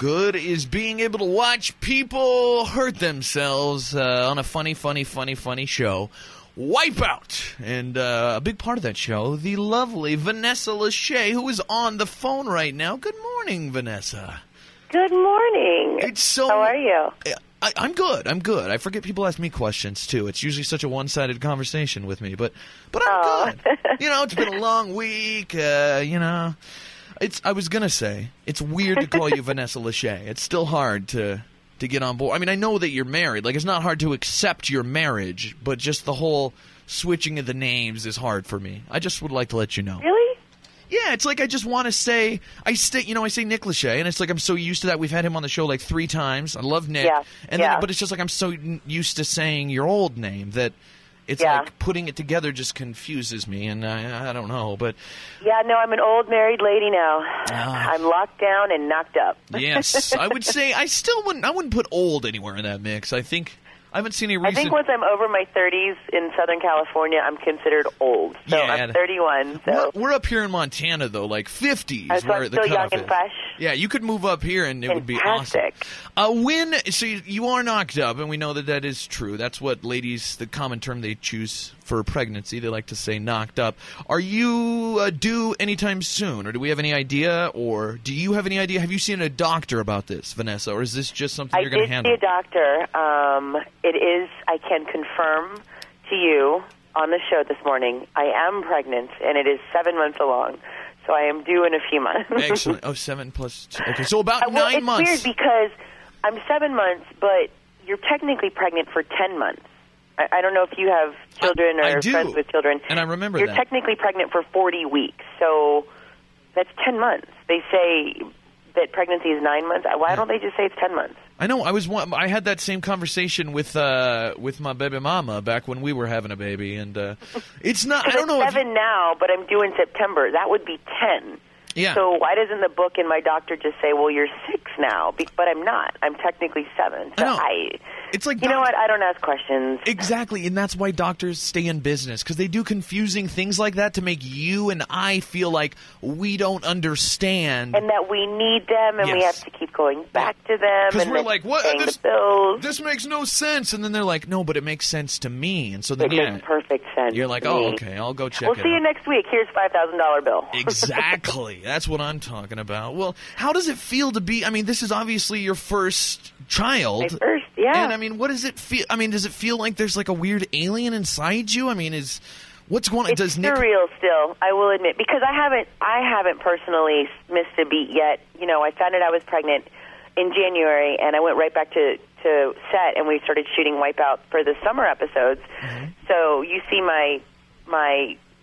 good is being able to watch people hurt themselves on a funny show. Wipeout. And a big part of that show, the lovely Vanessa Lachey, who is on the phone right now. Good morning, Vanessa. Good morning. How are you? I'm good. I forget people ask me questions, too. It's usually such a one-sided conversation with me, but I'm good. It's been a long week, I was going to say, it's weird to call you Vanessa Lachey. It's still hard to get on board. I mean, I know that you're married. Like, it's not hard to accept your marriage, but just the whole switching of the names is hard for me. I just would like to let you know. Really? Yeah, it's like I just want to say, I say Nick Lachey, and it's like I'm so used to that. We've had him on the show like 3 times. I love Nick. Yeah. But it's just like I'm so used to saying your old name that it's like putting it together just confuses me, and I don't know. But yeah, no, I'm an old married lady now. I'm locked down and knocked up. Yes, I would say I wouldn't put old anywhere in that mix. I haven't seen any reason. I think once I'm over my 30s in Southern California, I'm considered old. So I'm 31. So we're up here in Montana, though, like 50s. So I'm still young and fresh. Yeah, you could move up here, and it would be awesome. So you are knocked up, and we know that is true. That's what ladies, the common term they choose for pregnancy, they like to say knocked up. Are you due anytime soon, or do we have any idea, or do you have any idea? Have you seen a doctor about this, Vanessa, or is this just something you're going to handle? I did see a doctor. It is, I can confirm to you on the show this morning, I am pregnant, and it is 7 months along. So I am due in a few months. Excellent. Oh, 7 plus 2. Okay, so about 9 months. It's weird because I'm 7 months, but you're technically pregnant for 10 months. I don't know if you have children or friends with children. And I remember You're technically pregnant for 40 weeks, so that's 10 months. They say that pregnancy is 9 months. Why don't they just say it's 10 months? I know. I had that same conversation with my baby mama back when we were having a baby, and it's not. I don't know. It's 7 now, but I'm due in September. That would be 10. Yeah. So why doesn't the book and my doctor just say, "Well, you're 6 now," but I'm not. I'm technically 7. So it's like, you know what? I don't ask questions. Exactly, and that's why doctors stay in business, because they do confusing things like that to make you and I feel like we don't understand. And that we need them, and we have to keep going back to them. Because we're like, what? Bills. This makes no sense. And then they're like, no, but it makes sense to me. And so then, it makes perfect sense. You're like, oh, okay, I'll go check it out. We'll see you next week. Here's $5,000 bill. Exactly. That's what I'm talking about. Well, how does it feel to be, I mean, this is obviously your first child. My first, yeah. And, I mean, what does it feel? I mean, does it feel like there's like a weird alien inside you? I mean, what's going on? It's surreal still, I will admit, because I haven't personally missed a beat yet. You know, I found out I was pregnant in January, and I went right back to set, and we started shooting Wipeout for the summer episodes. Mm-hmm. So you see my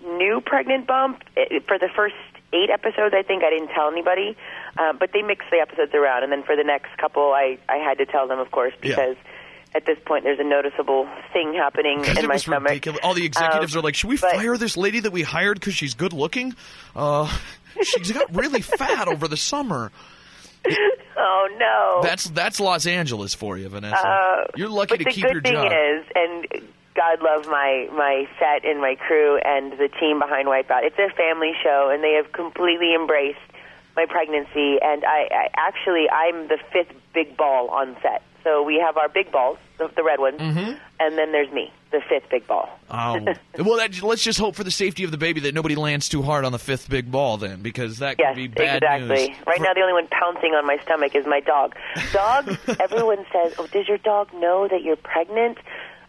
new pregnant bump for the first 8 episodes. I think I didn't tell anybody, but they mixed the episodes around, and then for the next couple, I had to tell them, of course, because at this point there's a noticeable thing happening in my stomach. Ridiculous. All the executives are like, should we fire this lady that we hired because she's good looking? She's got really fat over the summer. Oh, no. That's Los Angeles for you, Vanessa. You're lucky to keep your job. But the good thing is, and God love my set and my crew and the team behind Wipeout. It's a family show, and they have completely embraced my pregnancy. And I'm the 5th big ball on set. So we have our big balls, the red ones, and then there's me, the 5th big ball. Oh. Well, let's just hope for the safety of the baby that nobody lands too hard on the 5th big ball then, because that could be bad news. Exactly. Right now the only one pouncing on my stomach is my dog. Dogs, everyone says, oh, does your dog know that you're pregnant?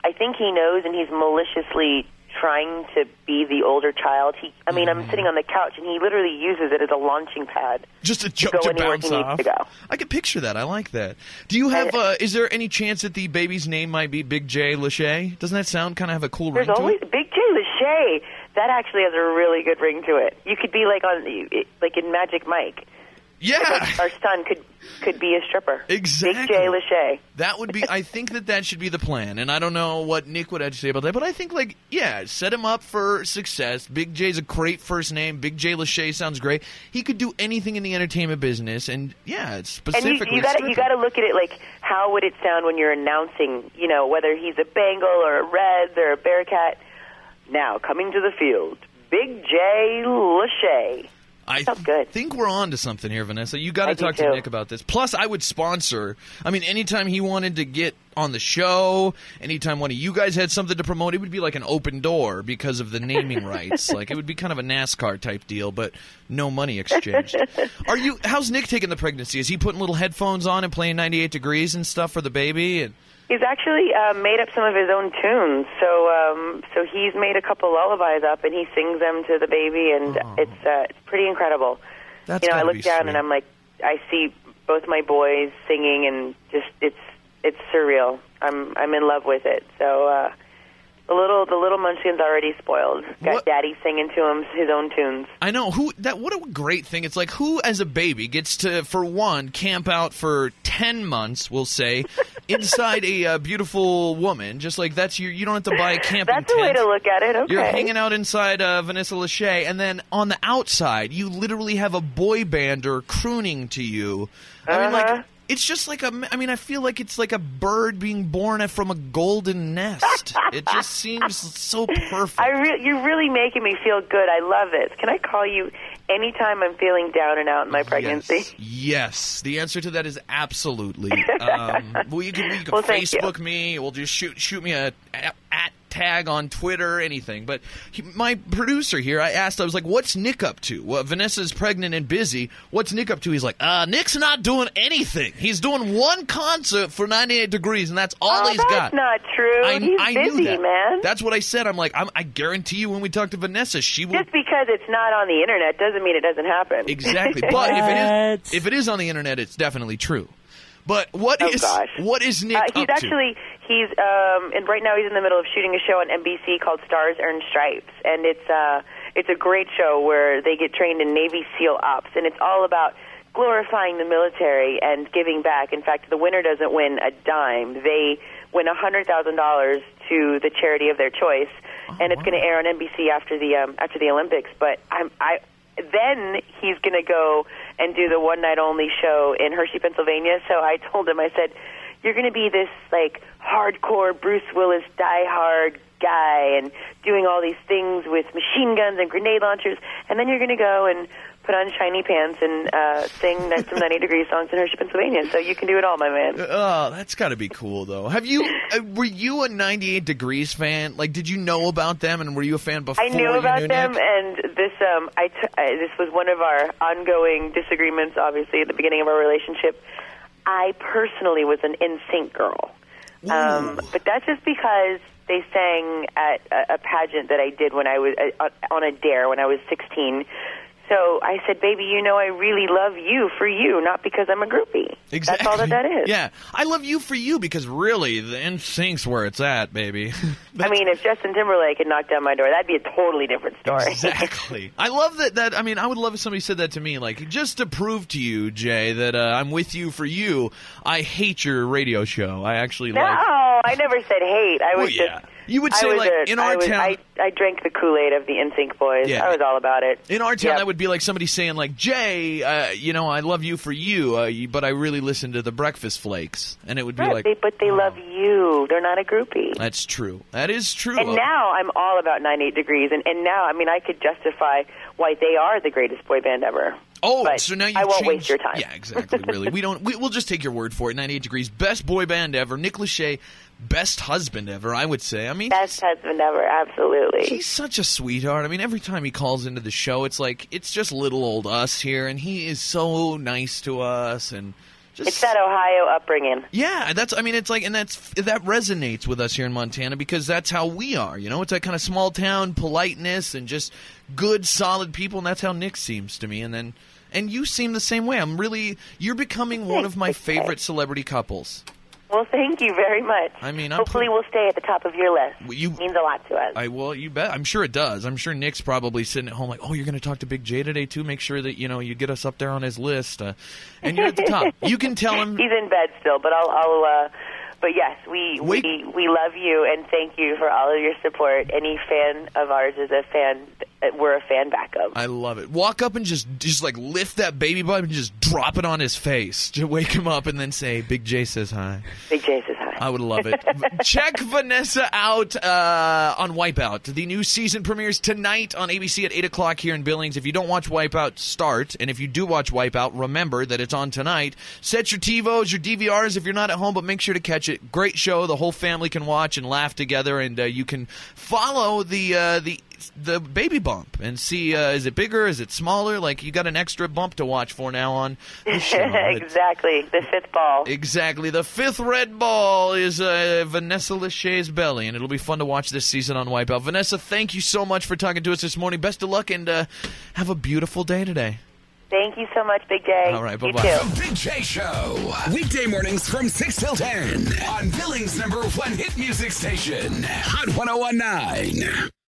I think he knows, and he's maliciously trying to be the older child. I'm sitting on the couch, and he literally uses it as a launching pad. Just to go anywhere he needs to go. I can picture that. I like that. Do you have? Is there any chance that the baby's name might be Big J Lachey? Doesn't that sound kind of have a cool ring to it? Big J Lachey. That actually has a really good ring to it. You could be like in Magic Mike. Yeah. Our son could be a stripper. Exactly. Big J Lachey. That would be, I think that should be the plan. And I don't know what Nick would have to say about that, but I think, set him up for success. Big J's a great first name. Big J Lachey sounds great. He could do anything in the entertainment business, and it's specifically. And you got to look at it like, how would it sound when you're announcing, whether he's a Bengal or a Reds or a Bearcat. Now, coming to the field, Big J Lachey. I Felt good. think we're on to something here, Vanessa. You got to talk to Nick about this. Plus, I would sponsor. I mean, anytime he wanted to get on the show, anytime one of you guys had something to promote, it would be like an open door because of the naming rights. Like, it would be kind of a NASCAR type deal, but no money exchanged. How's Nick taking the pregnancy? Is he putting little headphones on and playing 98 Degrees and stuff for the baby? He's actually made up some of his own tunes. So he's made a couple lullabies up, and he sings them to the baby, and it's pretty incredible. That's I look down sweet. and I'm like, I see both my boys singing, and just it's surreal. I'm in love with it. So the little munchkin's already spoiled. Got Daddy singing to him his own tunes. I know. What a great thing. It's like, who as a baby gets to, for one, camp out for 10 months, we'll say, inside a beautiful woman. Just like you don't have to buy a camping tent. That's a way to look at it, okay. You're hanging out inside Vanessa Lachey, and then on the outside, you literally have a boy bander crooning to you. I mean, like, it's just like I feel like it's like a bird being born from a golden nest. It just seems so perfect. You're really making me feel good. I love this. Can I call you anytime I'm feeling down and out in my pregnancy? Yes. The answer to that is absolutely. You can Facebook me. We'll just shoot me a at tag on Twitter, anything. But my producer here, I was like, what's Nick up to? Well, Vanessa's pregnant and busy. What's Nick up to? He's like, Nick's not doing anything. He's doing one concert for 98 Degrees, and that's all he's got. That's not true. He's busy, knew that. Man. That's what I said. I'm like, I guarantee you when we talk to Vanessa, she will... Just because it's not on the internet doesn't mean it doesn't happen. Exactly. But if it is on the internet, it's definitely true. But what is Nick up to? And right now he's in the middle of shooting a show on NBC called Stars Earn Stripes, and it's a great show where they get trained in Navy SEAL ops, and it's all about glorifying the military and giving back. In fact, the winner doesn't win a dime; they win $100,000 to the charity of their choice, and it's going to air on NBC after the Olympics. But then he's going to go and do the one-night-only show in Hershey, Pennsylvania. So I told him, I said, you're going to be this, like, hardcore Bruce Willis die-hard guy and doing all these things with machine guns and grenade launchers, and then you're going to go and put on shiny pants and sing some 90 Degree songs in Hershey, Pennsylvania. So you can do it all, my man. Oh, that's got to be cool, though. Were you a 98 Degrees fan? Like, did you know about them, and were you a fan before you knew I knew about them, Nick? and this was one of our ongoing disagreements, obviously, at the beginning of our relationship. I personally was an NSYNC girl. But that's just because they sang at a pageant that I did when I was on a dare when I was 16. So I said, baby, I really love you for you, not because I'm a groupie. Exactly. That's all that is. Yeah. I love you for you because really, the NSYNC's where it's at, baby. I mean, if Justin Timberlake had knocked down my door, that'd be a totally different story. Exactly. I love that. I mean, I would love if somebody said that to me, like, just to prove to you, Jay, that I'm with you for you. I hate your radio show. I actually No, I never said hate. I was just... You would say, in our town... I drank the Kool-Aid of the NSYNC boys. Yeah. I was all about it. In our town, that would be like somebody saying, like, Jay, I love you for you, but I really listen to the Breakfast Flakes. And it would be but they love you. They're not a groupie. That's true. That is true. And now I'm all about 98 Degrees. And now, I mean, I could justify why they are the greatest boy band ever. Oh, but so now you I won't waste your time. Yeah, exactly, really. We'll just take your word for it. 98 Degrees, best boy band ever. Nick Lachey, best husband ever, I would say. I mean, best husband ever, absolutely. He's such a sweetheart. I mean, every time he calls into the show, it's like, it's just little old us here, and he is so nice to us, and just... It's that Ohio upbringing. Yeah, that resonates with us here in Montana, because that's how we are, It's that kind of small town politeness and just good, solid people, and that's how Nick seems to me, and you seem the same way. You're becoming one of my favorite celebrity couples. Well, thank you very much. I mean, hopefully we'll stay at the top of your list. It means a lot to us. Well, you bet. I'm sure it does. I'm sure Nick's probably sitting at home like, oh, you're going to talk to Big J today, too? Make sure that, you get us up there on his list. And you're at the top. You can tell him. He's in bed still, but but yes, we love you, and thank you for all of your support. Any fan of ours is a fan. We're a fan backup. I love it. Walk up and just like lift that baby bump and just drop it on his face to wake him up, and then say, Big J says hi. Big J says hi. I would love it. Check Vanessa out on Wipeout. The new season premieres tonight on ABC at 8 o'clock here in Billings. If you don't watch Wipeout, start. And if you do watch Wipeout, remember that it's on tonight. Set your TiVos, your DVRs if you're not at home, but make sure to catch it. Great show. The whole family can watch and laugh together, and you can follow the baby bump and see, is it bigger, is it smaller? Like, you got an extra bump to watch for now on the show. Exactly, the fifth ball. Exactly, the fifth red ball is Vanessa Lachey's belly, and it'll be fun to watch this season on Wipeout. Vanessa, thank you so much for talking to us this morning. Best of luck, and have a beautiful day today. Thank you so much, Big J. All right, bye-bye. The Big J Show. Weekday mornings from 6 till 10 on Billings' #1 hit music station, Hot 101.9.